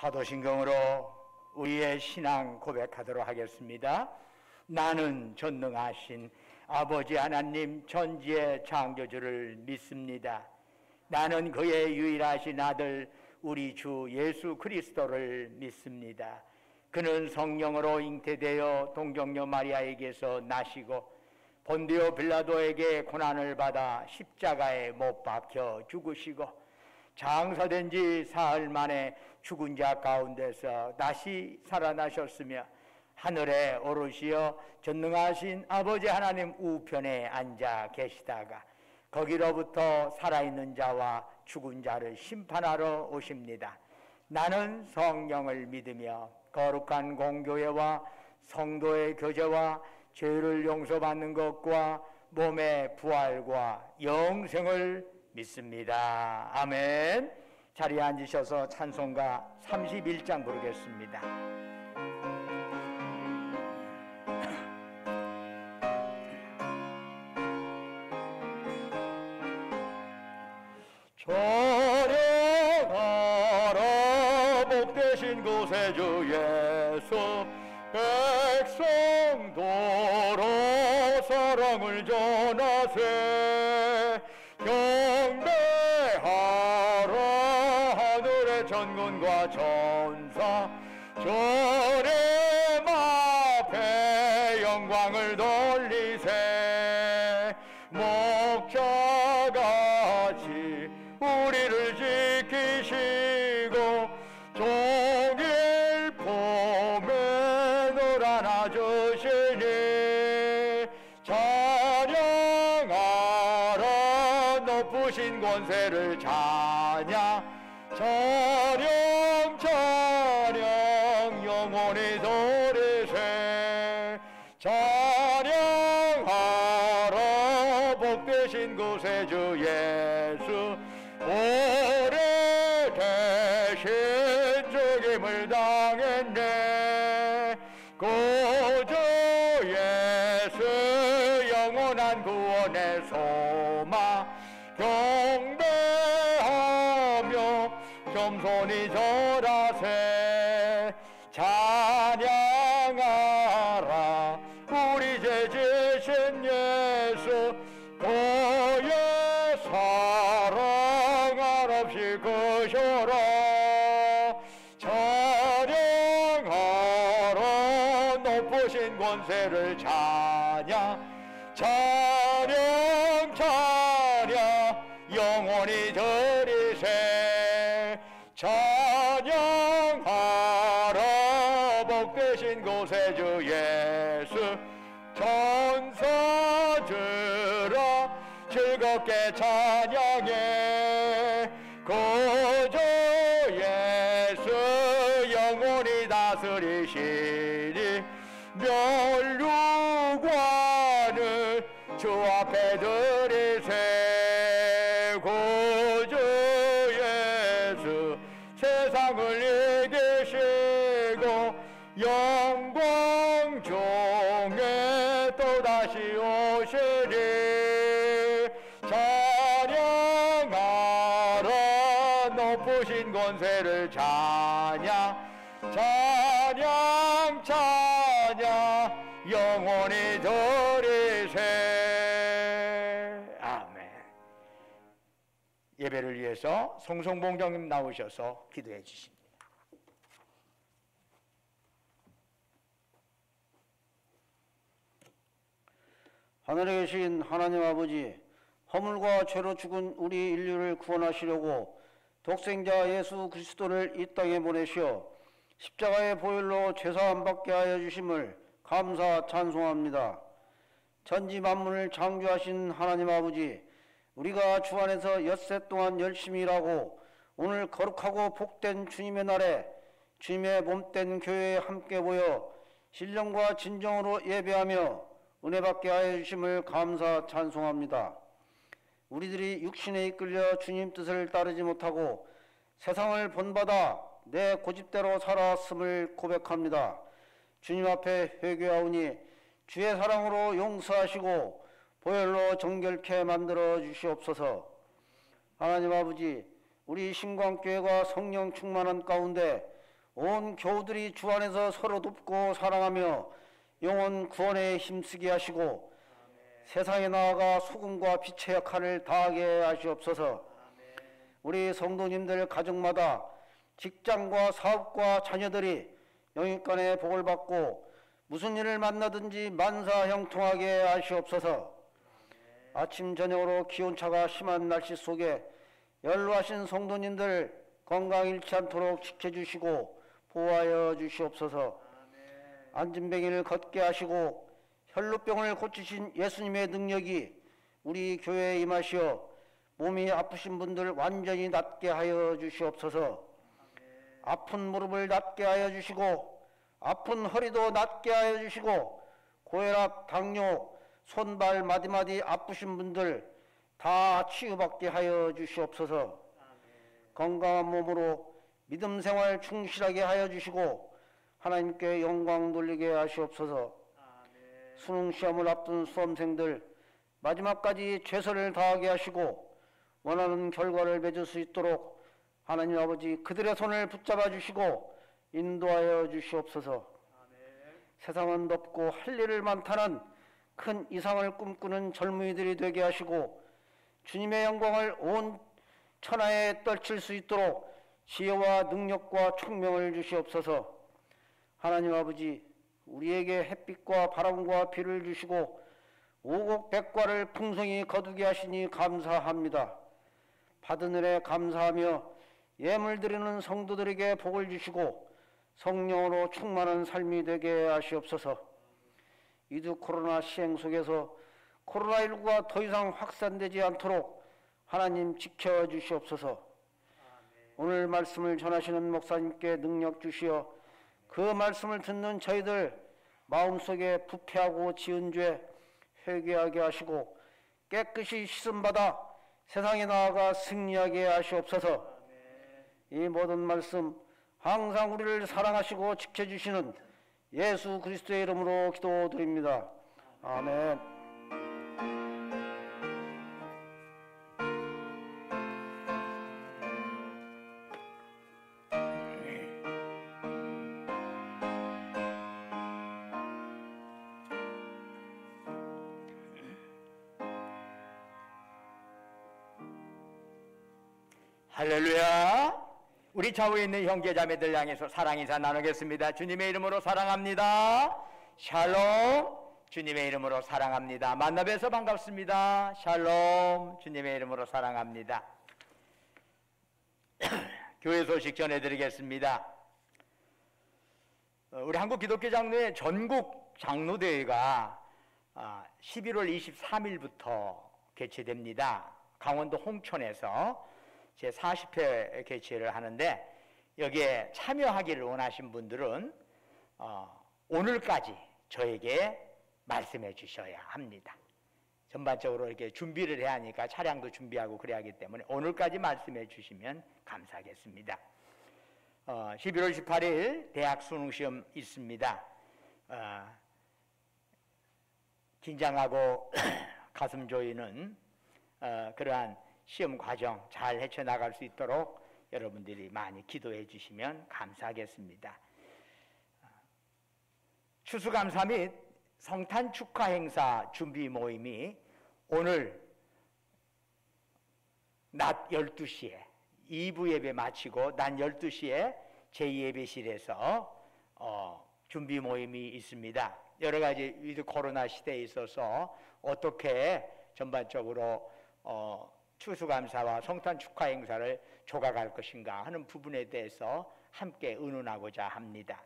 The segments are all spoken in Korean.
사도신경으로 우리의 신앙 고백하도록 하겠습니다. 나는 전능하신 아버지 하나님 전지의 창조주를 믿습니다. 나는 그의 유일하신 아들 우리 주 예수 그리스도를 믿습니다. 그는 성령으로 잉태되어 동정녀 마리아에게서 나시고 본디오 빌라도에게 고난을 받아 십자가에 못 박혀 죽으시고 장사된 지 사흘 만에 죽은 자 가운데서 다시 살아나셨으며 하늘에 오르시어 전능하신 아버지 하나님 우편에 앉아 계시다가 거기로부터 살아있는 자와 죽은 자를 심판하러 오십니다. 나는 성령을 믿으며 거룩한 공교회와 성도의 교제와 죄를 용서받는 것과 몸의 부활과 영생을 믿습니다. 아멘. 자리에 앉으셔서 찬송가 31장 부르겠습니다. 찬양하라 복되신 곳에 주 예수 백성도로 사랑을 전하세 경배하라 하늘의 천군과 천사 주님 앞에 영광을 돌리세 목자같이 우리를 지키시고 종일 봄에 늘 안아주시니 찬양하라 높으신 권세를 찬양 찬양 찬양 영원히 도리세 찬양하라 복되신 곳에 주 예수 오래되신 죽임을 당했네 구주 예수 영원한 구원의 소망 경배하며 겸손히 절하세 찬양하라 우리 죄 지신 예수 그의 사랑 한없이 크셔라 찬양하라 높으신 권세를 찬양 찬양 찬양 영원히 드리세 찬양하라 복되신 곳에 주 예수 천사들아 즐겁게 찬양해 구주 예수 영원히 다스리시니 멸류관을 주 앞에 드리세 구주 예수 세상을 이기시고 영광 중에 또다시 오시니 찬양하라 높으신 권세를 찬양 찬양 찬양 영원히 드리세 아멘. 예배를 위해서 송송봉정님 나오셔서 기도해 주십니다. 하늘에 계신 하나님 아버지, 허물과 죄로 죽은 우리 인류를 구원하시려고 독생자 예수 그리스도를 이 땅에 보내시어 십자가의 보혈로 죄사함 받게 하여 주심을 감사 찬송합니다. 천지 만물을 창조하신 하나님 아버지, 우리가 주 안에서 엿새 동안 열심히 일하고 오늘 거룩하고 복된 주님의 날에 주님의 몸된 교회에 함께 모여 신령과 진정으로 예배하며 은혜 받게 하여 주심을 감사 찬송합니다. 우리들이 육신에 이끌려 주님 뜻을 따르지 못하고 세상을 본받아 내 고집대로 살아왔음을 고백합니다. 주님 앞에 회개하오니 주의 사랑으로 용서하시고 보혈로 정결케 만들어 주시옵소서. 하나님 아버지, 우리 신광교회가 성령 충만한 가운데 온 교우들이 주 안에서 서로 돕고 사랑하며 영혼 구원에 힘쓰게 하시고 세상에 나아가 소금과 빛의 역할을 다하게 하시옵소서. 우리 성도님들 가정마다 직장과 사업과 자녀들이 영육간의 복을 받고 무슨 일을 만나든지 만사형통하게 하시옵소서. 아침 저녁으로 기온차가 심한 날씨 속에 연로하신 성도님들 건강 잃지 않도록 지켜주시고 보호하여 주시옵소서. 안진뱅이를 걷게 하시고 혈루병을 고치신 예수님의 능력이 우리 교회에 임하시어 몸이 아프신 분들 완전히 낫게 하여 주시옵소서. 아픈 무릎을 낫게 하여 주시고 아픈 허리도 낫게 하여 주시고 고혈압, 당뇨, 손발 마디마디 아프신 분들 다 치유받게 하여 주시옵소서. 건강한 몸으로 믿음 생활 충실하게 하여 주시고 하나님께 영광 돌리게 하시옵소서. 수능 시험을 앞둔 수험생들 마지막까지 최선을 다하게 하시고 원하는 결과를 맺을 수 있도록 하나님 아버지 그들의 손을 붙잡아 주시고 인도하여 주시옵소서. 세상은 덥고 할 일을 많다는 큰 이상을 꿈꾸는 젊은이들이 되게 하시고 주님의 영광을 온 천하에 떨칠 수 있도록 지혜와 능력과 총명을 주시옵소서. 하나님 아버지 우리에게 햇빛과 바람과 비를 주시고 오곡백과를 풍성히 거두게 하시니 감사합니다. 받은 은혜 감사하며 예물 드리는 성도들에게 복을 주시고 성령으로 충만한 삶이 되게 하시옵소서. 이두 코로나 시행 속에서 코로나19가 더 이상 확산되지 않도록 하나님 지켜주시옵소서. 오늘 말씀을 전하시는 목사님께 능력 주시어 그 말씀을 듣는 저희들 마음속에 부패하고 지은 죄 회개하게 하시고 깨끗이 씻음받아 세상에 나아가 승리하게 하시옵소서. 이 모든 말씀 항상 우리를 사랑하시고 지켜주시는 예수 그리스도의 이름으로 기도드립니다. 아멘. 할렐루야. 우리 좌우에 있는 형제자매들 향해서 사랑 인사 나누겠습니다. 주님의 이름으로 사랑합니다. 샬롬. 주님의 이름으로 사랑합니다. 만나 뵈서 반갑습니다. 샬롬. 주님의 이름으로 사랑합니다. 교회 소식 전해드리겠습니다. 우리 한국기독교장로회 전국 장로대회가 11월 23일부터 개최됩니다. 강원도 홍천에서 제40회 개최를 하는데 여기에 참여하기를 원하신 분들은 오늘까지 저에게 말씀해 주셔야 합니다. 전반적으로 이렇게 준비를 해야 하니까 차량도 준비하고 그래야 하기 때문에 오늘까지 말씀해 주시면 감사하겠습니다. 11월 18일 대학 수능시험 있습니다. 긴장하고 가슴 조이는 그러한 시험 과정 잘 헤쳐나갈 수 있도록 여러분들이 많이 기도해 주시면 감사하겠습니다. 추수감사 및 성탄 축하 행사 준비 모임이 오늘 낮 12시에 2부 예배 마치고 낮 12시에 제2예배실에서 준비 모임이 있습니다. 여러 가지 위드 코로나 시대에 있어서 어떻게 전반적으로 추수감사와 성탄 축하 행사를 조각할 것인가 하는 부분에 대해서 함께 의논하고자 합니다.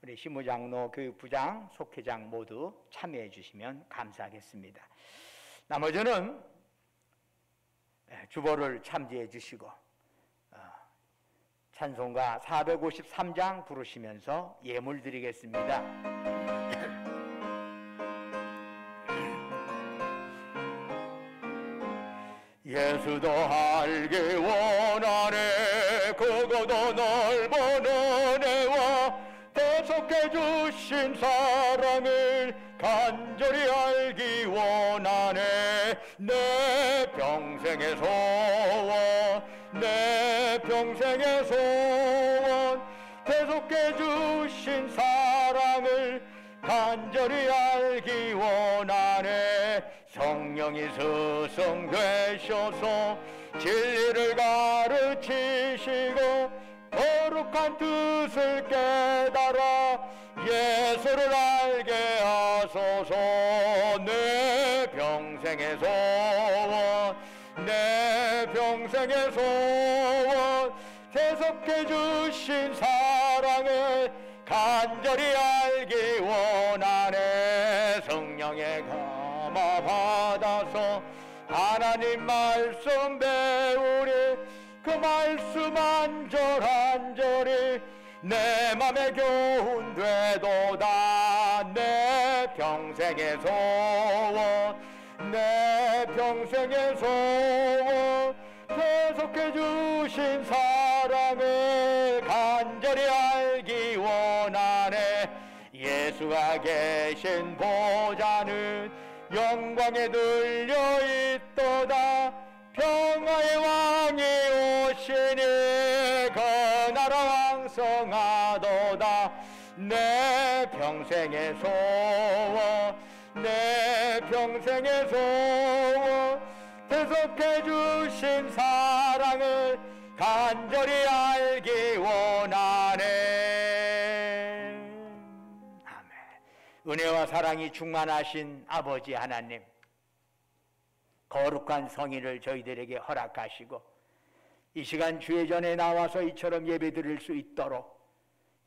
우리 시무장로, 교육부장, 속회장 모두 참여해 주시면 감사하겠습니다. 나머지는 주보를 참조해 주시고 찬송가 453장 부르시면서 예물 드리겠습니다. 예수도 알기 원하네 그거도 넓은 은혜와 대속해 주신 사랑을 간절히 알기 원하네 내 평생의 소원 내 평생의 소원 계속해 주신 사랑을 간절히 알기 원하네. 성령이 스승되셔서 진리를 가르치시고 거룩한 뜻을 깨달아 예수를 알게 하소서. 내 평생의 소원, 내 평생의 소원, 계속해 주신 사랑을 간절히 알기 원하네. 성령의 감화 받아서 하나님 말씀 배우리. 그 말씀 한 절 한 절이 내 맘에 교훈 되도다. 내 평생의 소원, 내 평생의 소원, 계속해 주신 사랑을 간절히 알기 원하네. 예수가 계신 보좌는 영광에 들려 있도다. 평화의 왕이 오시니 그 나라 왕성하도다. 내 평생의 소원, 내 평생의 소원, 계속해 주신 사랑을 간절히 알기 원하네. 아멘. 은혜와 사랑이 충만하신 아버지 하나님, 거룩한 성인을 저희들에게 허락하시고 이 시간 주의 전에 나와서 이처럼 예배드릴 수 있도록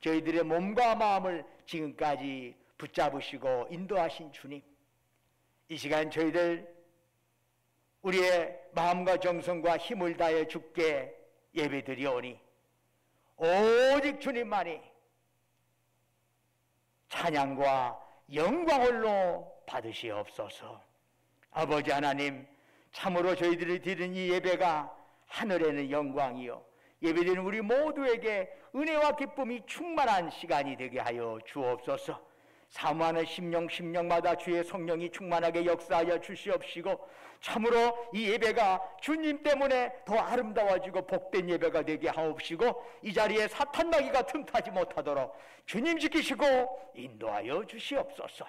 저희들의 몸과 마음을 지금까지 붙잡으시고 인도하신 주님, 이 시간 저희들 우리의 마음과 정성과 힘을 다해 주께 예배드리오니 오직 주님만이 찬양과 영광을로 받으시옵소서. 아버지 하나님, 참으로 저희들이 드리는 이 예배가 하늘에는 영광이요 예배드리는 우리 모두에게 은혜와 기쁨이 충만한 시간이 되게 하여 주옵소서. 사모하는 심령마다 주의 성령이 충만하게 역사하여 주시옵시고 참으로 이 예배가 주님 때문에 더 아름다워지고 복된 예배가 되게 하옵시고 이 자리에 사탄 마귀가 틈타지 못하도록 주님 지키시고 인도하여 주시옵소서.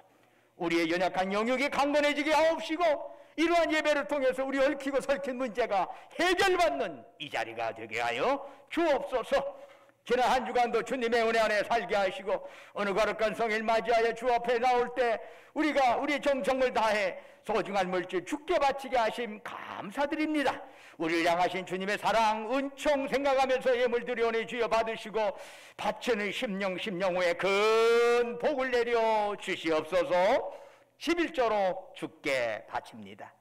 우리의 연약한 영역이 강건해지게 하옵시고 이러한 예배를 통해서 우리 얽히고 설킨 문제가 해결받는 이 자리가 되게 하여 주옵소서. 지난 한 주간도 주님의 은혜 안에 살게 하시고 어느 거룩한 성일 맞이하여 주 앞에 나올 때 우리가 우리 정성을 다해 소중한 물질 주께 바치게 하심 감사드립니다. 우리를 향하신 주님의 사랑 은총 생각하면서 예물 드리오니 주여 받으시고 바치는 심령 후에 큰 복을 내려 주시옵소서. 11조로 주께 바칩니다.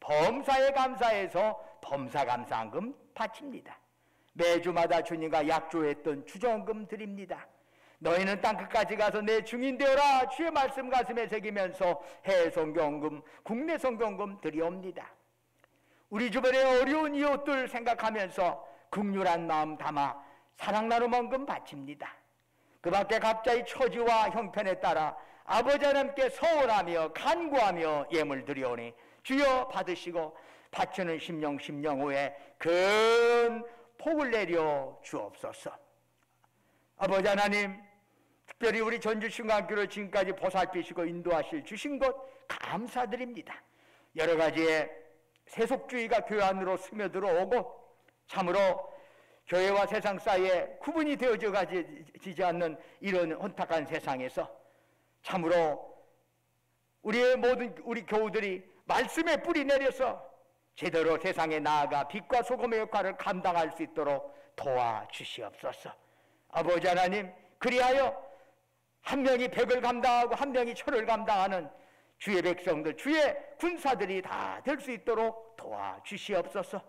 범사에 감사해서 범사감사한금 바칩니다. 매주마다 주님과 약조했던 주정금 드립니다. 너희는 땅끝까지 가서 내 증인 되어라. 주의 말씀 가슴에 새기면서 해외 선교금, 국내 선교금 드리옵니다. 우리 주변의 어려운 이웃들 생각하면서 긍휼한 마음 담아 사랑 나눔원금 바칩니다. 그 밖에 각자의 처지와 형편에 따라 아버지 하나님께 서원하며 간구하며 예물 드리오니 주여 받으시고 바치는 심령 후에 큰 복을 내려 주옵소서. 아버지 하나님, 특별히 우리 전주신강교를 지금까지 보살피시고 인도하실 주신 것 감사드립니다. 여러 가지의 세속주의가 교회 안으로 스며들어오고 참으로 교회와 세상 사이에 구분이 되어져 가지지 않는 이런 혼탁한 세상에서 참으로 우리의 모든 우리 교우들이 말씀에 뿌리 내려서 제대로 세상에 나아가 빛과 소금의 역할을 감당할 수 있도록 도와주시옵소서. 아버지 하나님, 그리하여 한 명이 100을 감당하고 한 명이 1000을 감당하는 주의 백성들, 주의 군사들이 다 될 수 있도록 도와주시옵소서.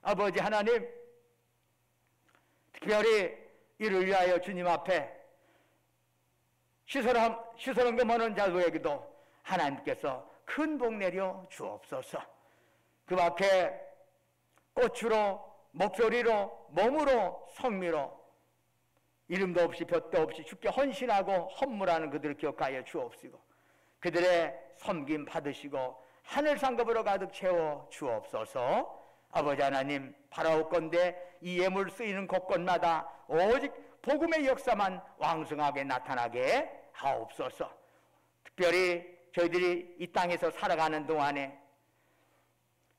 아버지 하나님, 특별히 이를 위하여 주님 앞에 시설헌금하는 자들에게도 하나님께서 큰 복 내려 주옵소서. 그 밖에 꽃으로, 목소리로, 몸으로, 성미로 이름도 없이 볕도 없이 주께 헌신하고 헌물하는 그들을 기억하여 주옵시고 그들의 섬김 받으시고 하늘 상급으로 가득 채워 주옵소서. 아버지 하나님, 바라옵건대 이 예물 쓰이는 곳곳마다 오직 복음의 역사만 왕성하게 나타나게 하옵소서. 특별히 저희들이 이 땅에서 살아가는 동안에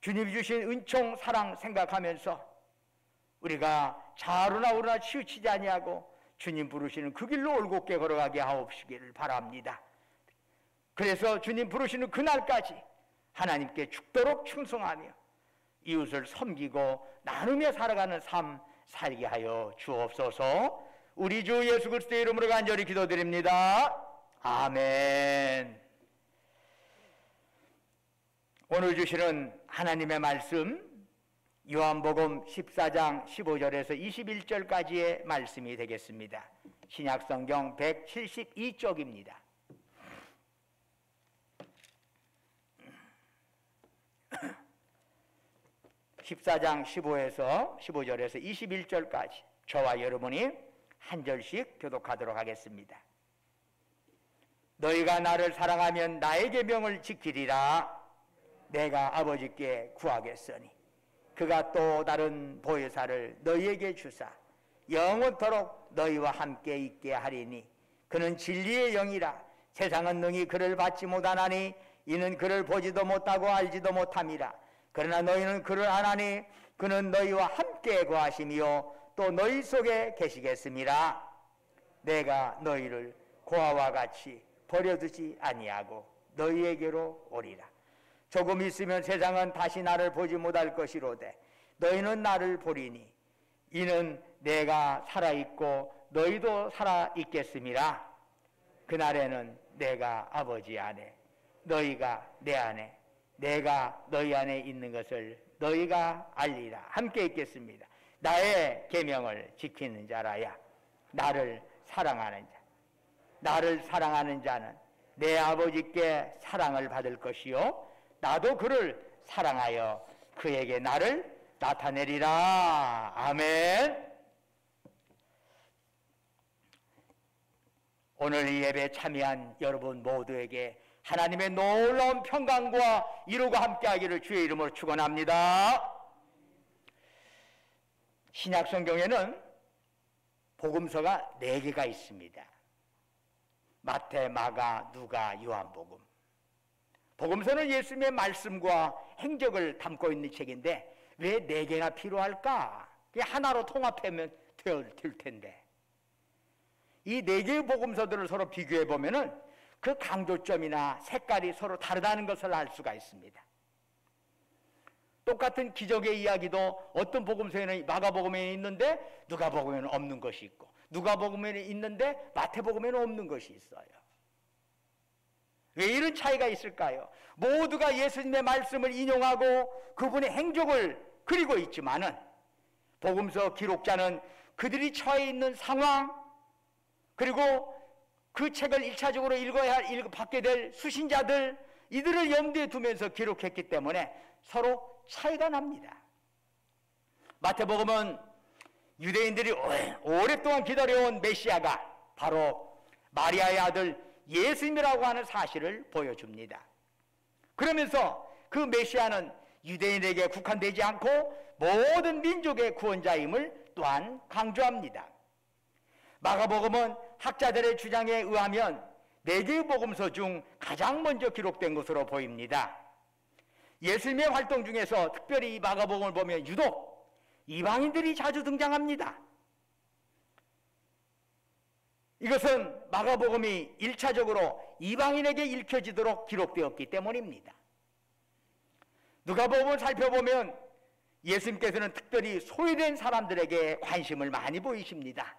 주님이 주신 은총 사랑 생각하면서 우리가 좌우나 우나 치우치지 아니하고 주님 부르시는 그 길로 올곧게 걸어가게 하옵시기를 바랍니다. 그래서 주님 부르시는 그날까지 하나님께 죽도록 충성하며 이웃을 섬기고 나누며 살아가는 삶 살게 하여 주옵소서. 우리 주 예수 그리스도의 이름으로 간절히 기도드립니다. 아멘. 오늘 주시는 하나님의 말씀 요한복음 14장 15절에서 21절까지의 말씀이 되겠습니다. 신약성경 172쪽입니다. (14장 15절에서 21절까지) 저와 여러분이 한 절씩 교독하도록 하겠습니다. 너희가 나를 사랑하면 나의 계명을 지키리라. 내가 아버지께 구하겠으니 그가 또 다른 보혜사를 너희에게 주사 영원토록 너희와 함께 있게 하리니 그는 진리의 영이라. 세상은 능히 그를 받지 못하나니 이는 그를 보지도 못하고 알지도 못함이라. 그러나 너희는 그를 아나니 그는 너희와 함께 거하시며 또 너희 속에 계시겠음이라. 내가 너희를 고아와 같이 버려두지 아니하고 너희에게로 오리라. 조금 있으면 세상은 다시 나를 보지 못할 것이로되 너희는 나를 보리니 이는 내가 살아있고 너희도 살아있겠음이라. 그날에는 내가 아버지 안에 너희가 내 안에 내가 너희 안에 있는 것을 너희가 알리라. 함께 있겠습니다. 나의 계명을 지키는 자라야. 나를 사랑하는 자. 나를 사랑하는 자는 내 아버지께 사랑을 받을 것이요 나도 그를 사랑하여 그에게 나를 나타내리라. 아멘. 오늘 이 예배에 참여한 여러분 모두에게 하나님의 놀라운 평강과 위로가 함께하기를 주의 이름으로 축원합니다. 신약성경에는 복음서가 4개가 있습니다. 마태, 마가, 누가, 요한복음. 복음서는 예수님의 말씀과 행적을 담고 있는 책인데 왜 4개나 필요할까? 그냥 하나로 통합하면 될 텐데. 이 4개의 복음서들을 서로 비교해 보면은 그 강조점이나 색깔이 서로 다르다는 것을 알 수가 있습니다. 똑같은 기적의 이야기도 어떤 복음서에는 마가복음에는 있는데 누가복음에는 없는 것이 있고 누가복음에는 있는데 마태복음에는 없는 것이 있어요. 왜 이런 차이가 있을까요? 모두가 예수님의 말씀을 인용하고 그분의 행적을 그리고 있지만은 복음서 기록자는 그들이 처해 있는 상황 그리고 그 책을 1차적으로 받게 될 수신자들 이들을 염두에 두면서 기록했기 때문에 서로 차이가 납니다. 마태복음은 유대인들이 오랫동안 기다려온 메시아가 바로 마리아의 아들 예수님이라고 하는 사실을 보여줍니다. 그러면서 그 메시아는 유대인에게 국한되지 않고 모든 민족의 구원자임을 또한 강조합니다. 마가복음은 학자들의 주장에 의하면 4개의 복음서 중 가장 먼저 기록된 것으로 보입니다. 예수님의 활동 중에서 특별히 이 마가복음을 보면 유독 이방인들이 자주 등장합니다. 이것은 마가복음이 1차적으로 이방인에게 읽혀지도록 기록되었기 때문입니다. 누가복음을 살펴보면 예수님께서는 특별히 소외된 사람들에게 관심을 많이 보이십니다.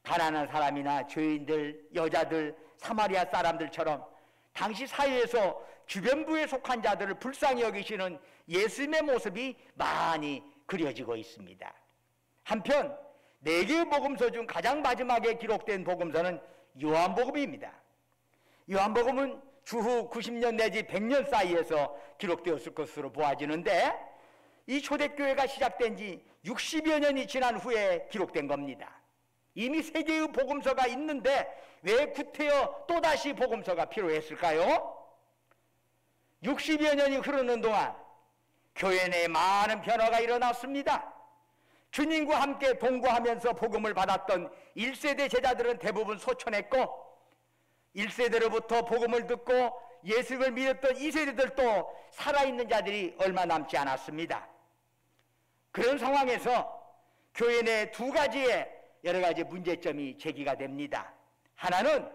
가난한 사람이나 죄인들, 여자들, 사마리아 사람들처럼 당시 사회에서 주변부에 속한 자들을 불쌍히 여기시는 예수님의 모습이 많이 그려지고 있습니다. 한편 4개의 복음서 중 가장 마지막에 기록된 복음서는 요한복음입니다. 요한복음은 주후 90년 내지 100년 사이에서 기록되었을 것으로 보아지는데 이 초대교회가 시작된 지 60여 년이 지난 후에 기록된 겁니다. 이미 3개의 복음서가 있는데 왜 구태여 또다시 복음서가 필요했을까요? 60여 년이 흐르는 동안 교회 내에 많은 변화가 일어났습니다. 주님과 함께 동거하면서 복음을 받았던 1세대 제자들은 대부분 소천했고, 1세대로부터 복음을 듣고 예수를 믿었던 2세대들도 살아있는 자들이 얼마 남지 않았습니다. 그런 상황에서 교회 내 두 가지의 여러 가지 문제점이 제기가 됩니다. 하나는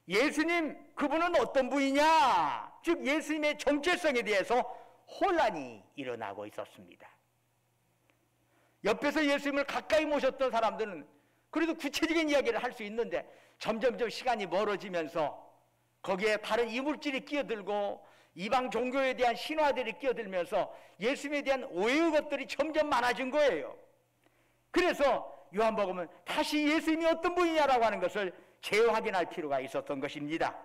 예수님, 그분은 어떤 분이냐, 즉 예수님의 정체성에 대해서 혼란이 일어나고 있었습니다. 옆에서 예수님을 가까이 모셨던 사람들은 그래도 구체적인 이야기를 할 수 있는데, 점점점 시간이 멀어지면서 거기에 다른 이물질이 끼어들고 이방 종교에 대한 신화들이 끼어들면서 예수님에 대한 오해의 것들이 점점 많아진 거예요. 그래서 요한복음은 다시 예수님이 어떤 분이냐라고 하는 것을 재확인할 필요가 있었던 것입니다.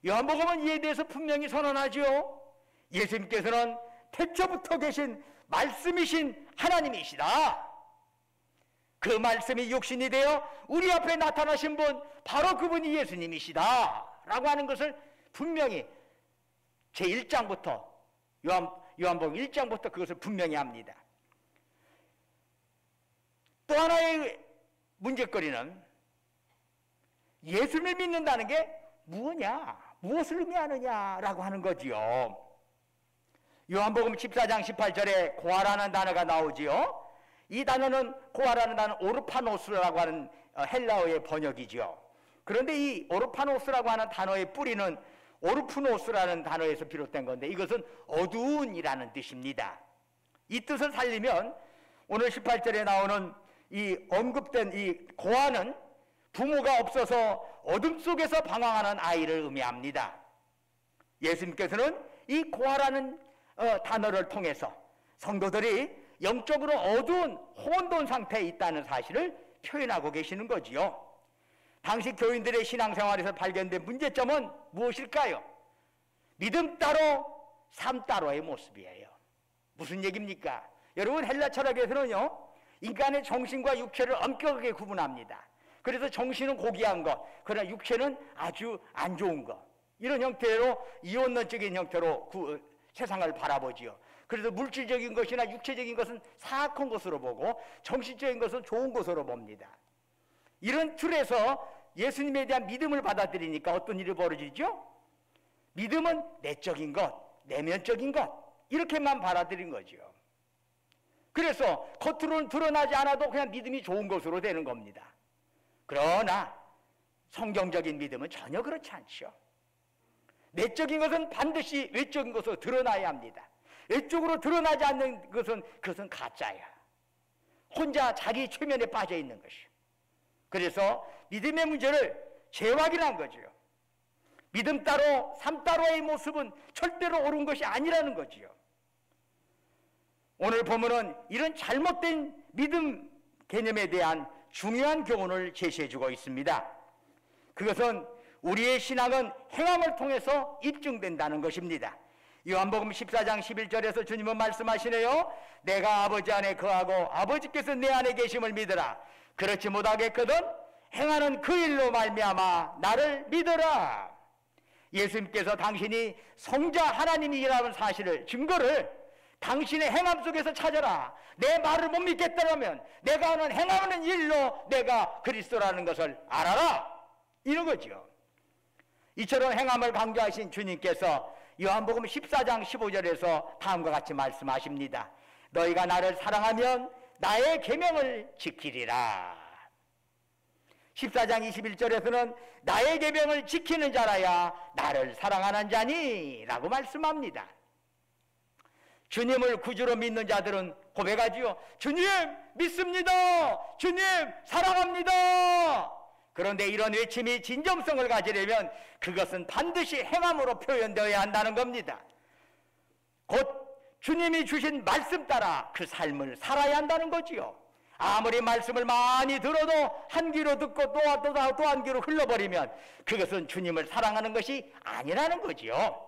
요한복음은 이에 대해서 분명히 선언하죠. 예수님께서는 태초부터 계신 말씀이신 하나님이시다. 그 말씀이 육신이 되어 우리 앞에 나타나신 분, 바로 그분이 예수님이시다 라고 하는 것을 분명히 제1장부터 요한복음 1장부터 그것을 분명히 합니다. 또 하나의 문제거리는 예수를 믿는다는 게 무엇이냐, 무엇을 의미하느냐라고 하는 거지요. 요한복음 14장 18절에 고아라는 단어가 나오지요. 이 단어는, 고아라는 단어는 오르파노스라고 하는 헬라어의 번역이죠. 그런데 이 오르파노스라고 하는 단어의 뿌리는 오르프노스라는 단어에서 비롯된 건데, 이것은 어두운이라는 뜻입니다. 이 뜻을 살리면 오늘 18절에 나오는 이 언급된 이 고아는 부모가 없어서 어둠 속에서 방황하는 아이를 의미합니다. 예수님께서는 이 고아라는 단어를 통해서 성도들이 영적으로 어두운 혼돈 상태에 있다는 사실을 표현하고 계시는 거지요. 당시 교인들의 신앙생활에서 발견된 문제점은 무엇일까요? 믿음 따로 삶 따로의 모습이에요. 무슨 얘기입니까? 여러분, 헬라 철학에서는요, 인간의 정신과 육체를 엄격하게 구분합니다. 그래서 정신은 고귀한 것, 그러나 육체는 아주 안 좋은 것, 이런 형태로 이원론적인 형태로 세상을 바라보지요. 그래서 물질적인 것이나 육체적인 것은 사악한 것으로 보고 정신적인 것은 좋은 것으로 봅니다. 이런 틀에서 예수님에 대한 믿음을 받아들이니까 어떤 일이 벌어지죠? 믿음은 내적인 것, 내면적인 것, 이렇게만 받아들인 거죠. 그래서 겉으로는 드러나지 않아도 그냥 믿음이 좋은 것으로 되는 겁니다. 그러나 성경적인 믿음은 전혀 그렇지 않죠. 내적인 것은 반드시 외적인 것으로 드러나야 합니다. 외적으로 드러나지 않는 것은, 그것은 가짜야. 혼자 자기 최면에 빠져 있는 것이요. 그래서 믿음의 문제를 재확인한 거죠. 믿음 따로 삶 따로의 모습은 절대로 옳은 것이 아니라는 거지요. 오늘 본문은 이런 잘못된 믿음 개념에 대한 중요한 교훈을 제시해주고 있습니다. 그것은 우리의 신앙은 행함을 통해서 입증된다는 것입니다. 요한복음 14장 11절에서 주님은 말씀하시네요. 내가 아버지 안에 거하고 아버지께서 내 안에 계심을 믿으라. 그렇지 못하겠거든 행하는 그 일로 말미암아 나를 믿어라. 예수님께서 당신이 성자 하나님이라는 사실을, 증거를 당신의 행함 속에서 찾아라. 내 말을 못 믿겠다면 내가 하는 행하는 일로 내가 그리스도라는 것을 알아라. 이런 거죠. 이처럼 행함을 강조하신 주님께서 요한복음 14장 15절에서 다음과 같이 말씀하십니다. 너희가 나를 사랑하면 나의 계명을 지키리라. 14장 21절에서는 나의 계명을 지키는 자라야 나를 사랑하는 자니 라고 말씀합니다. 주님을 구주로 믿는 자들은 고백하지요. 주님 믿습니다. 주님 사랑합니다. 그런데 이런 외침이 진정성을 가지려면 그것은 반드시 행함으로 표현되어야 한다는 겁니다. 곧 주님이 주신 말씀 따라 그 삶을 살아야 한다는 거지요. 아무리 말씀을 많이 들어도 한 귀로 듣고 또 한 귀로 흘러버리면 그것은 주님을 사랑하는 것이 아니라는 거지요.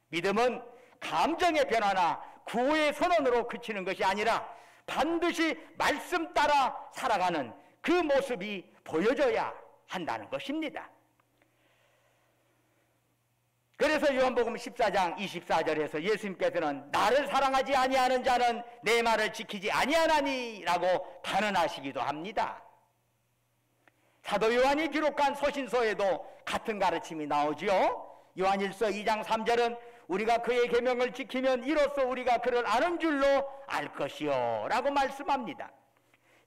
믿음은 감정의 변화나 구호의 선언으로 그치는 것이 아니라 반드시 말씀 따라 살아가는 그 모습이 보여져야 한다는 것입니다. 그래서 요한복음 14장 24절에서 예수님께서는 나를 사랑하지 아니하는 자는 내 말을 지키지 아니하나니라고 단언하시기도 합니다. 사도 요한이 기록한 서신서에도 같은 가르침이 나오지요. 요한일서 2장 3절은 우리가 그의 계명을 지키면 이로써 우리가 그를 아는 줄로 알 것이요 라고 말씀합니다.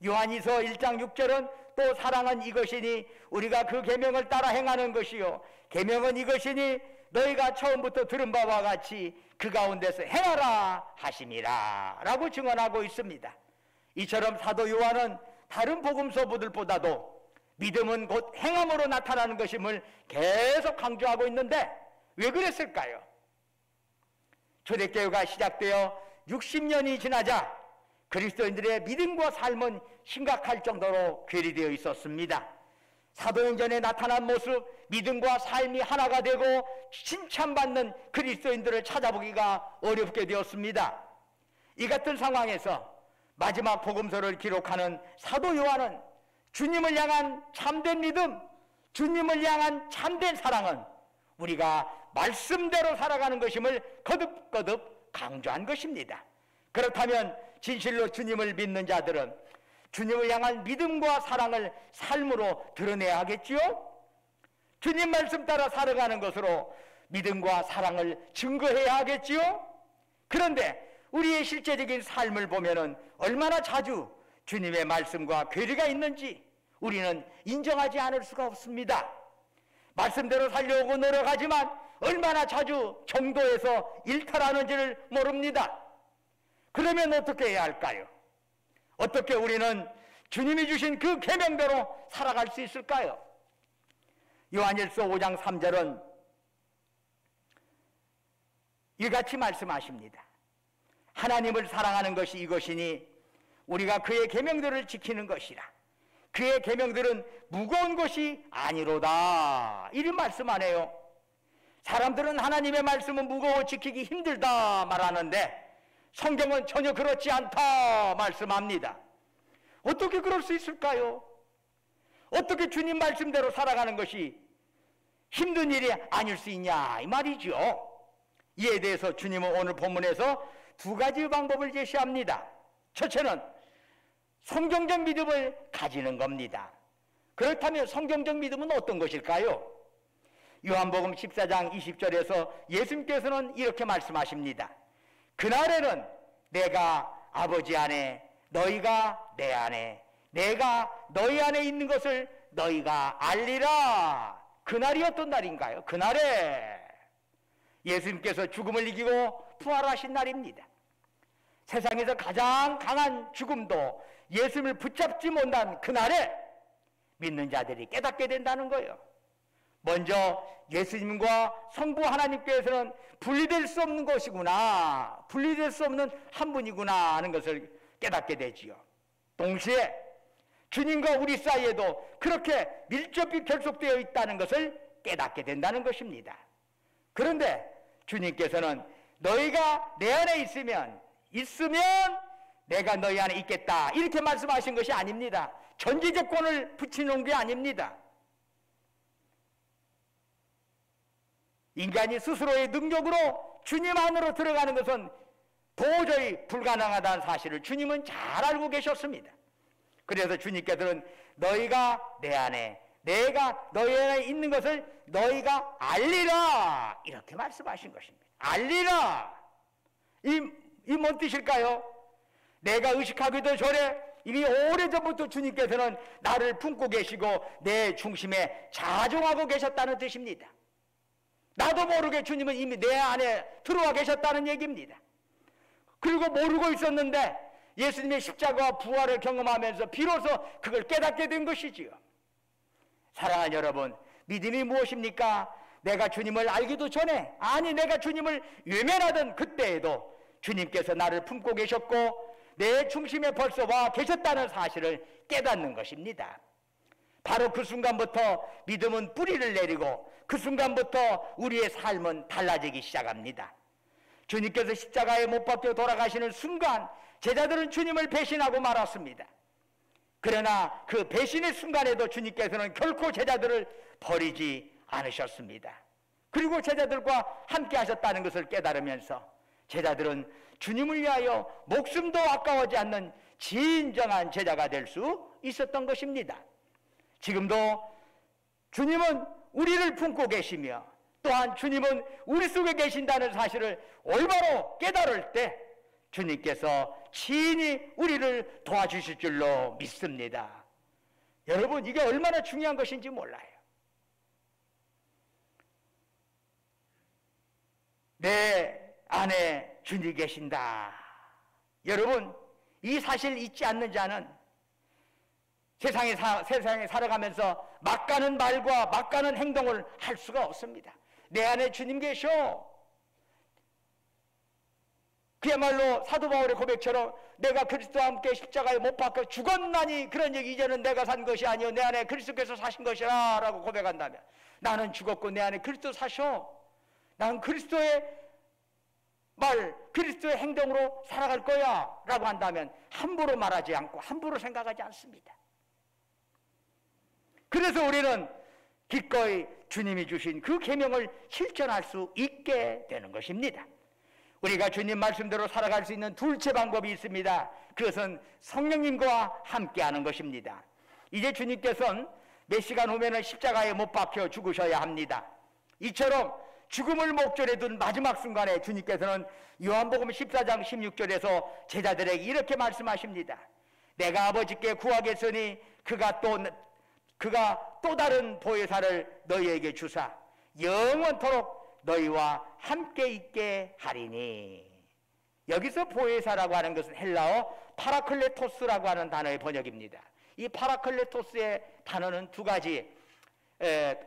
요한이서 1장 6절은 또 사랑은 이것이니 우리가 그 계명을 따라 행하는 것이요 계명은 이것이니 너희가 처음부터 들은 바와 같이 그 가운데서 행하라 하심이라 라고 증언하고 있습니다. 이처럼 사도 요한은 다른 복음서부들보다도 믿음은 곧 행함으로 나타나는 것임을 계속 강조하고 있는데 왜 그랬을까요? 초대교회가 시작되어 60년이 지나자 그리스도인들의 믿음과 삶은 심각할 정도로 괴리되어 있었습니다. 사도행전에 나타난 모습, 믿음과 삶이 하나가 되고 칭찬받는 그리스도인들을 찾아보기가 어렵게 되었습니다. 이 같은 상황에서 마지막 복음서를 기록하는 사도 요한은 주님을 향한 참된 믿음, 주님을 향한 참된 사랑은 우리가 말씀대로 살아가는 것임을 거듭거듭 강조한 것입니다. 그렇다면 진실로 주님을 믿는 자들은 주님을 향한 믿음과 사랑을 삶으로 드러내야 하겠지요? 주님 말씀 따라 살아가는 것으로 믿음과 사랑을 증거해야 하겠지요? 그런데 우리의 실제적인 삶을 보면은 얼마나 자주 주님의 말씀과 괴리가 있는지 우리는 인정하지 않을 수가 없습니다. 말씀대로 살려고 노력하지만 얼마나 자주 정도에서 일탈하는지를 모릅니다. 그러면 어떻게 해야 할까요? 어떻게 우리는 주님이 주신 그 계명대로 살아갈 수 있을까요? 요한일서 5장 3절은 이같이 말씀하십니다. 하나님을 사랑하는 것이 이것이니 우리가 그의 계명들을 지키는 것이라. 그의 계명들은 무거운 것이 아니로다. 이런 말씀하네요. 사람들은 하나님의 말씀은 무거워 지키기 힘들다 말하는데 성경은 전혀 그렇지 않다 말씀합니다. 어떻게 그럴 수 있을까요? 어떻게 주님 말씀대로 살아가는 것이 힘든 일이 아닐 수 있냐 이 말이죠. 이에 대해서 주님은 오늘 본문에서 두 가지 방법을 제시합니다. 첫째는 성경적 믿음을 가지는 겁니다. 그렇다면 성경적 믿음은 어떤 것일까요? 요한복음 14장 20절에서 예수님께서는 이렇게 말씀하십니다. 그날에는 내가 아버지 안에 너희가 내 안에 내가 너희 안에 있는 것을 너희가 알리라. 그날이 어떤 날인가요? 그날에 예수님께서 죽음을 이기고 부활하신 날입니다. 세상에서 가장 강한 죽음도 예수님을 붙잡지 못한 그날에 믿는 자들이 깨닫게 된다는 거예요. 먼저 예수님과 성부 하나님께서는 분리될 수 없는 것이구나, 분리될 수 없는 한 분이구나 하는 것을 깨닫게 되지요. 동시에 주님과 우리 사이에도 그렇게 밀접히 결속되어 있다는 것을 깨닫게 된다는 것입니다. 그런데 주님께서는 너희가 내 안에 있으면 내가 너희 안에 있겠다 이렇게 말씀하신 것이 아닙니다. 전제조건을 붙이는 게 아닙니다. 인간이 스스로의 능력으로 주님 안으로 들어가는 것은 도저히 불가능하다는 사실을 주님은 잘 알고 계셨습니다. 그래서 주님께서는 너희가 내 안에 내가 너희 안에 있는 것을 너희가 알리라 이렇게 말씀하신 것입니다. 알리라. 이 뭔 뜻일까요? 내가 의식하기도 전에 이미 오래전부터 주님께서는 나를 품고 계시고 내 중심에 자종하고 계셨다는 뜻입니다. 나도 모르게 주님은 이미 내 안에 들어와 계셨다는 얘기입니다. 그리고 모르고 있었는데 예수님의 십자가와 부활을 경험하면서 비로소 그걸 깨닫게 된 것이지요. 사랑하는 여러분, 믿음이 무엇입니까? 내가 주님을 알기도 전에, 아니 내가 주님을 외면하던 그때에도 주님께서 나를 품고 계셨고 내 중심에 벌써 와 계셨다는 사실을 깨닫는 것입니다. 바로 그 순간부터 믿음은 뿌리를 내리고 그 순간부터 우리의 삶은 달라지기 시작합니다. 주님께서 십자가에 못 박혀 돌아가시는 순간 제자들은 주님을 배신하고 말았습니다. 그러나 그 배신의 순간에도 주님께서는 결코 제자들을 버리지 않으셨습니다. 그리고 제자들과 함께 하셨다는 것을 깨달으면서 제자들은 주님을 위하여 목숨도 아까워하지 않는 진정한 제자가 될 수 있었던 것입니다. 지금도 주님은 우리를 품고 계시며 또한 주님은 우리 속에 계신다는 사실을 올바로 깨달을 때 주님께서 친히 우리를 도와주실 줄로 믿습니다. 여러분, 이게 얼마나 중요한 것인지 몰라요. 내 안에 주님이 계신다. 여러분, 이 사실 잊지 않는 자는 세상에 살아가면서 막가는 말과 막가는 행동을 할 수가 없습니다. 내 안에 주님 계셔. 그야말로 사도 바울의 고백처럼 내가 그리스도와 함께 십자가에 못 박혀 죽었나니 그런 얘기, 이제는 내가 산 것이 아니요 내 안에 그리스도께서 사신 것이라 라고 고백한다면, 나는 죽었고 내 안에 그리스도 사셔. 나는 그리스도의 말, 그리스도의 행동으로 살아갈 거야 라고 한다면 함부로 말하지 않고 함부로 생각하지 않습니다. 그래서 우리는 기꺼이 주님이 주신 그 계명을 실천할 수 있게 되는 것입니다. 우리가 주님 말씀대로 살아갈 수 있는 둘째 방법이 있습니다. 그것은 성령님과 함께하는 것입니다. 이제 주님께서는 몇 시간 후면은 십자가에 못 박혀 죽으셔야 합니다. 이처럼 죽음을 목전에 둔 마지막 순간에 주님께서는 요한복음 14장 16절에서 제자들에게 이렇게 말씀하십니다. 내가 아버지께 구하겠으니 그가 또 다른 보혜사를 너희에게 주사 영원토록 너희와 함께 있게 하리니. 여기서 보혜사라고 하는 것은 헬라어 파라클레토스라고 하는 단어의 번역입니다. 이 파라클레토스의 단어는 두 가지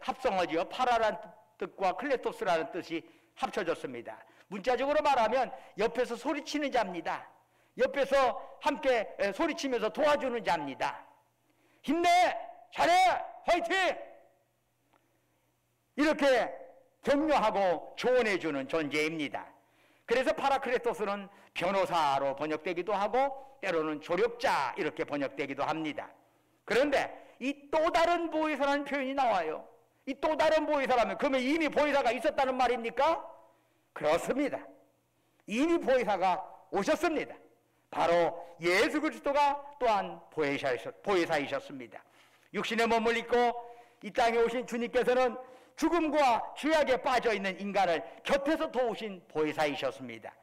합성어지요. 파라란 뜻과 클레토스라는 뜻이 합쳐졌습니다. 문자적으로 말하면 옆에서 소리치는 자입니다. 옆에서 함께 소리치면서 도와주는 자입니다. 힘내! 잘해! 화이팅! 이렇게 격려하고 조언해주는 존재입니다. 그래서 파라클레토스는 변호사로 번역되기도 하고 때로는 조력자 이렇게 번역되기도 합니다. 그런데 이 또 다른 보혜사라는 표현이 나와요. 이 또 다른 보혜사라면 그러면 이미 보혜사가 있었다는 말입니까? 그렇습니다. 이미 보혜사가 오셨습니다. 바로 예수 그리스도가 또한 보혜사이셨습니다. 육신의 몸을 입고 이 땅에 오신 주님께서는 죽음과 죄악에 빠져있는 인간을 곁에서 도우신 보혜사이셨습니다.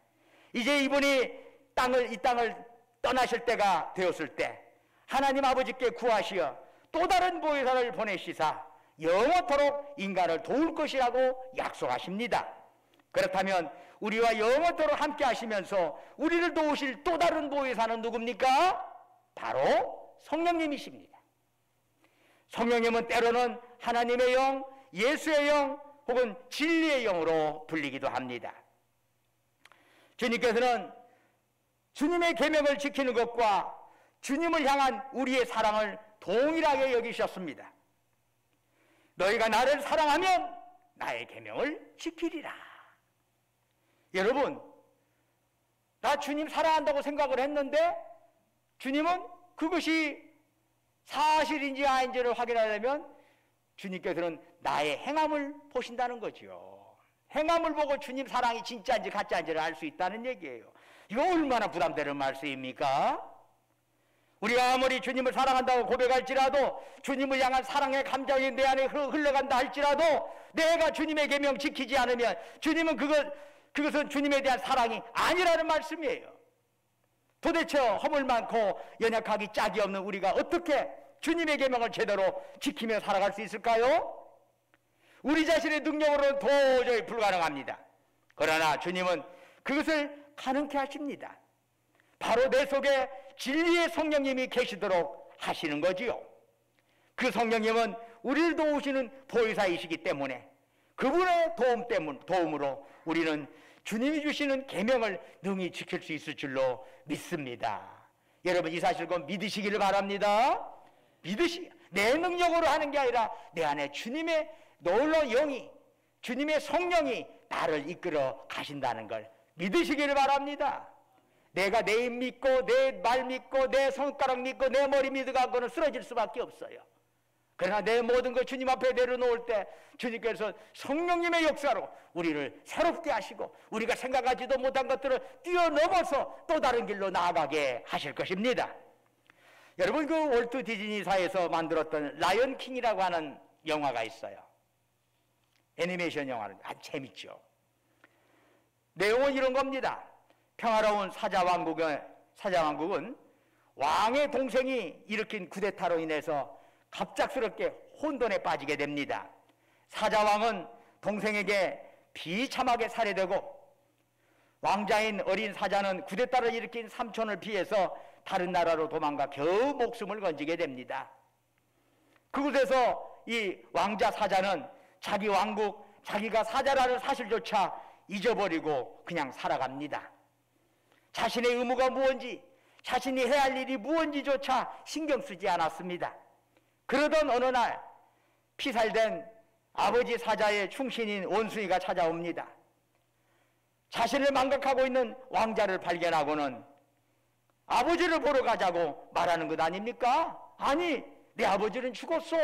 이제 이분이 이 땅을 떠나실 때가 되었을 때 하나님 아버지께 구하시어 또 다른 보혜사를 보내시사 영원토록 인간을 도울 것이라고 약속하십니다. 그렇다면 우리와 영원토록 함께 하시면서 우리를 도우실 또 다른 보혜사는 누굽니까? 바로 성령님이십니다. 성령님은 때로는 하나님의 영, 예수의 영 혹은 진리의 영으로 불리기도 합니다. 주님께서는 주님의 계명을 지키는 것과 주님을 향한 우리의 사랑을 동일하게 여기셨습니다. 너희가 나를 사랑하면 나의 계명을 지키리라. 여러분, 나 주님 사랑한다고 생각을 했는데 주님은 그것이 사실인지 아닌지를 확인하려면 주님께서는 나의 행함을 보신다는 거죠. 행함을 보고 주님 사랑이 진짜인지 가짜인지를 알 수 있다는 얘기예요. 이거 얼마나 부담되는 말씀입니까? 우리가 아무리 주님을 사랑한다고 고백할지라도 주님을 향한 사랑의 감정이 내 안에 흘러간다 할지라도 내가 주님의 계명 지키지 않으면 주님은 그것은 주님에 대한 사랑이 아니라는 말씀이에요. 도대체 허물 많고 연약하기 짝이 없는 우리가 어떻게 주님의 계명을 제대로 지키며 살아갈 수 있을까요? 우리 자신의 능력으로는 도저히 불가능합니다. 그러나 주님은 그것을 가능케 하십니다. 바로 내 속에 진리의 성령님이 계시도록 하시는 거지요. 그 성령님은 우리를 도우시는 보혜사이시기 때문에 그분의 도움으로 우리는 주님이 주시는 계명을 능히 지킬 수 있을 줄로 믿습니다. 여러분, 이 사실을 꼭 믿으시기를 바랍니다. 내 능력으로 하는 게 아니라 내 안에 주님의 놀라운 영이, 주님의 성령이 나를 이끌어 가신다는 걸 믿으시기를 바랍니다. 내가 내 입 믿고 내 말 믿고 내 손가락 믿고 내 머리 믿어갖고는 쓰러질 수밖에 없어요. 그러나 내 모든 것 주님 앞에 내려놓을 때 주님께서 성령님의 역사로 우리를 새롭게 하시고 우리가 생각하지도 못한 것들을 뛰어넘어서 또 다른 길로 나아가게 하실 것입니다. 여러분, 그 월트 디즈니사에서 만들었던 라이언 킹이라고 하는 영화가 있어요. 애니메이션 영화는 아주 재밌죠. 내용은 이런 겁니다. 평화로운 사자왕국은 왕의 동생이 일으킨 쿠데타로 인해서 갑작스럽게 혼돈에 빠지게 됩니다. 사자왕은 동생에게 비참하게 살해되고 왕자인 어린 사자는 쿠데타를 일으킨 삼촌을 피해서 다른 나라로 도망가 겨우 목숨을 건지게 됩니다. 그곳에서 이 왕자 사자는 자기 왕국, 자기가 사자라는 사실조차 잊어버리고 그냥 살아갑니다. 자신의 의무가 무엇인지, 자신이 해야 할 일이 무엇인지조차 신경 쓰지 않았습니다. 그러던 어느 날 피살된 아버지 사자의 충신인 원숭이가 찾아옵니다. 자신을 망각하고 있는 왕자를 발견하고는 아버지를 보러 가자고 말하는 것 아닙니까? 아니, 내 아버지는 죽었어.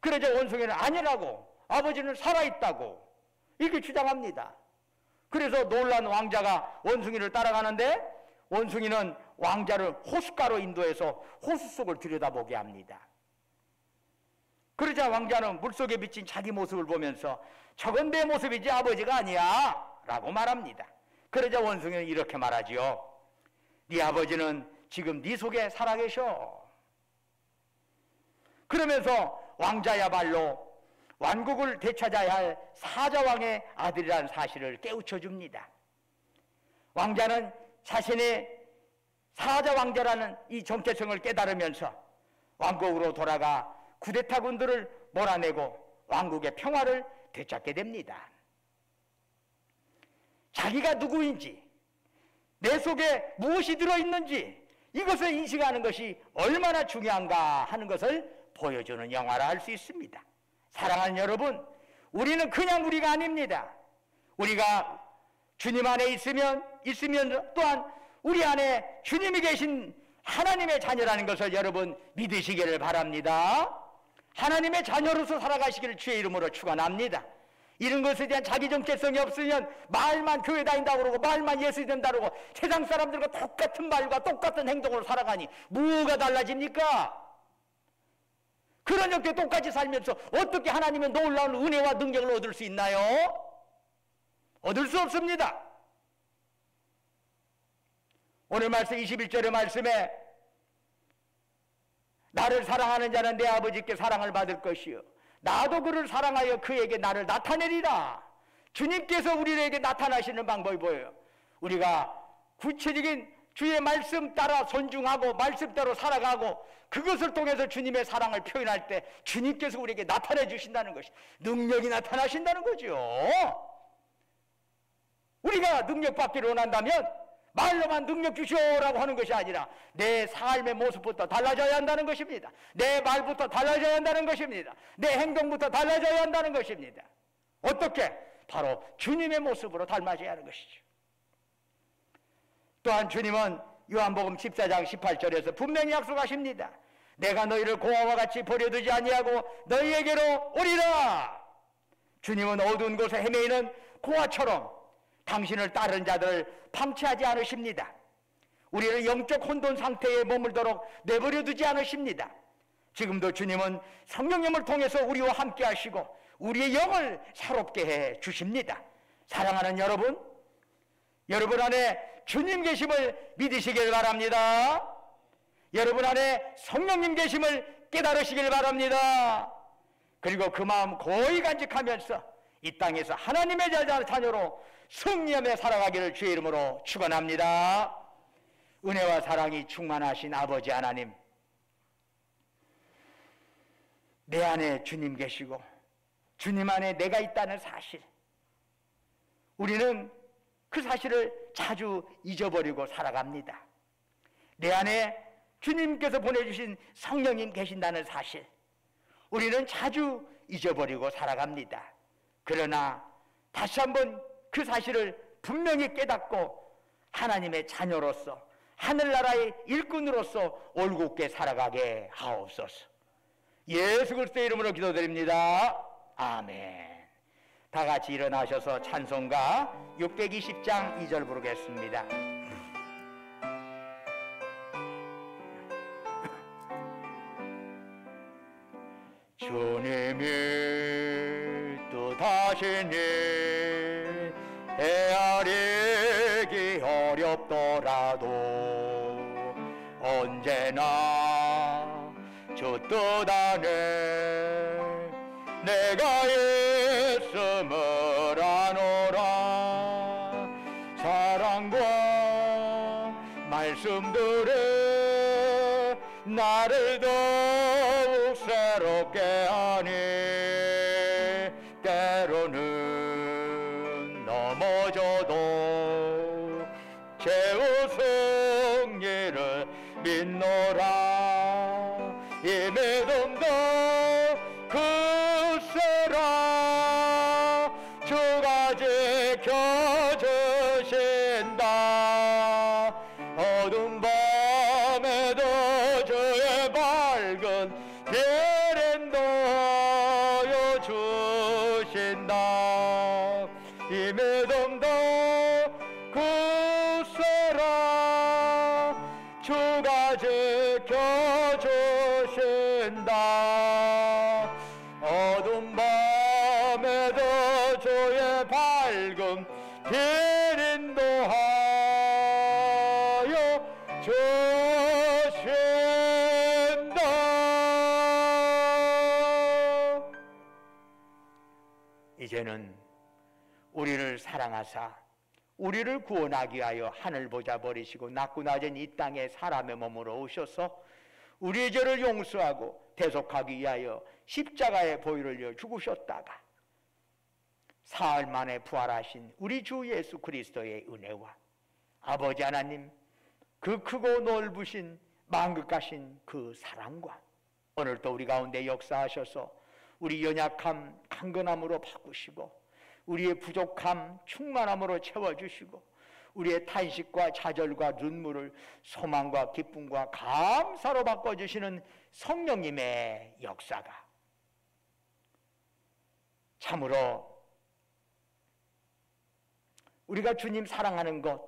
그러자 원숭이는 아니라고, 아버지는 살아있다고 이렇게 주장합니다. 그래서 놀란 왕자가 원숭이를 따라가는데 원숭이는 왕자를 호숫가로 인도해서 호수 속을 들여다보게 합니다. 그러자 왕자는 물속에 비친 자기 모습을 보면서 저건 내 모습이지 아버지가 아니야 라고 말합니다. 그러자 원숭이는 이렇게 말하지요. 네 아버지는 지금 네 속에 살아계셔. 그러면서 왕자야말로 왕국을 되찾아야 할 사자왕의 아들이라는 사실을 깨우쳐 줍니다. 왕자는 자신의 사자왕자라는 이 정체성을 깨달으면서 왕국으로 돌아가 쿠데타군들을 몰아내고 왕국의 평화를 되찾게 됩니다. 자기가 누구인지, 내 속에 무엇이 들어있는지 이것을 인식하는 것이 얼마나 중요한가 하는 것을 보여주는 영화라 할 수 있습니다. 사랑하는 여러분, 우리는 그냥 우리가 아닙니다. 우리가 주님 안에 있으면 또한 우리 안에 주님이 계신 하나님의 자녀라는 것을 여러분 믿으시기를 바랍니다. 하나님의 자녀로서 살아가시기를 주의 이름으로 축원합니다. 이런 것에 대한 자기 정체성이 없으면 말만 교회 다닌다고 그러고 말만 예수 믿는다고 그러고 세상 사람들과 똑같은 말과 똑같은 행동으로 살아가니 뭐가 달라집니까? 그러니까 똑같이 살면서 어떻게 하나님의 놀라운 은혜와 능력을 얻을 수 있나요? 얻을 수 없습니다. 오늘 말씀 21절의 말씀에 나를 사랑하는 자는 내 아버지께 사랑을 받을 것이요 나도 그를 사랑하여 그에게 나를 나타내리라. 주님께서 우리에게 나타나시는 방법이 보여요. 우리가 구체적인 주의 말씀 따라 존중하고 말씀대로 살아가고 그것을 통해서 주님의 사랑을 표현할 때 주님께서 우리에게 나타내 주신다는 것이 능력이 나타나신다는 거죠. 우리가 능력 받기를 원한다면 말로만 능력 주시오라고 하는 것이 아니라 내 삶의 모습부터 달라져야 한다는 것입니다. 내 말부터 달라져야 한다는 것입니다. 내 행동부터 달라져야 한다는 것입니다. 어떻게? 바로 주님의 모습으로 닮아져야 하는 것이죠. 또한 주님은 요한복음 14장 18절에서 분명히 약속하십니다. 내가 너희를 고아와 같이 버려두지 아니하고 너희에게로 오리라. 주님은 어두운 곳에 헤매이는 고아처럼 당신을 따르는 자들을 방치하지 않으십니다. 우리를 영적 혼돈 상태에 머물도록 내버려두지 않으십니다. 지금도 주님은 성령님을 통해서 우리와 함께 하시고 우리의 영을 새롭게 해 주십니다. 사랑하는 여러분, 여러분 안에 주님 계심을 믿으시길 바랍니다. 여러분 안에 성령님 계심을 깨달으시길 바랍니다. 그리고 그 마음 고이 간직하면서 이 땅에서 하나님의 자녀로 승리하며 살아가기를 주의 이름으로 축원합니다. 은혜와 사랑이 충만하신 아버지 하나님, 내 안에 주님 계시고 주님 안에 내가 있다는 사실, 우리는 그 사실을 자주 잊어버리고 살아갑니다. 내 안에 주님께서 보내주신 성령님 계신다는 사실, 우리는 자주 잊어버리고 살아갑니다. 그러나 다시 한번 그 사실을 분명히 깨닫고 하나님의 자녀로서 하늘나라의 일꾼으로서 올곧게 살아가게 하옵소서. 예수 그리스도의 이름으로 기도드립니다. 아멘. 다 같이 일어나셔서 찬송가 620장 2절 부르겠습니다. 주님이 뜻하시니 헤아리기 어렵더라도 언제나 주 뜻 안에 내가 있음을 아노라. 사랑과 말씀들에 나를 더욱 새롭게 하니 때로는 넘어져도 최후 승리를 믿노라. 이 믿음도 굳세라. 주가 지켜주신다. 어두운 밤에도 주의 밝은 빛을 놓여 주신다. 이 믿음도 굳세라. 주가 지켜주신다. 어두운 밤에도 주의 밝은 빛 인도하여 주신다. 이제는 우리를 사랑하사 우리를 구원하기 위하여 하늘 보좌 버리시고 낮고 낮은 이 땅에 사람의 몸으로 오셔서 우리의 죄를 용서하고 대속하기 위하여 십자가의 보혈을 흘려 죽으셨다가 사흘 만에 부활하신 우리 주 예수 그리스도의 은혜와 아버지 하나님 그 크고 넓으신 만극하신 그 사랑과 오늘도 우리 가운데 역사하셔서 우리 연약함 강건함으로 바꾸시고 우리의 부족함 충만함으로 채워주시고 우리의 탄식과 좌절과 눈물을 소망과 기쁨과 감사로 바꿔주시는 성령님의 역사가 참으로 우리가 주님 사랑하는 것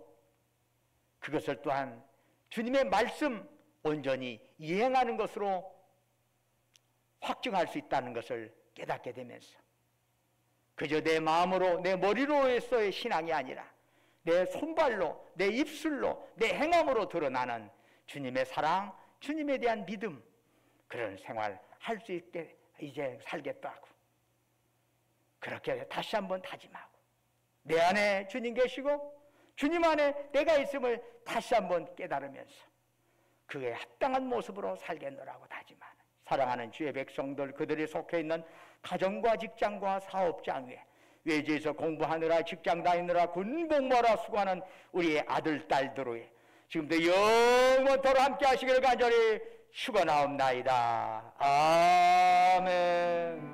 그것을 또한 주님의 말씀 온전히 이행하는 것으로 확증할 수 있다는 것을 깨닫게 되면서 그저 내 마음으로 내 머리로에서의 신앙이 아니라 내 손발로 내 입술로 내 행함으로 드러나는 주님의 사랑 주님에 대한 믿음 그런 생활 할 수 있게 이제 살겠다고 그렇게 다시 한번 다짐하고 내 안에 주님 계시고 주님 안에 내가 있음을 다시 한번 깨달으면서 그에 합당한 모습으로 살겠노라고 다짐하는 사랑하는 주의 백성들 그들이 속해 있는 가정과 직장과 사업장 위에 외지에서 공부하느라 직장 다니느라 군복무하라 수고하는 우리의 아들 딸들 지금도 영원토록 함께 하시기를 간절히 축원하옵나이다. 아멘.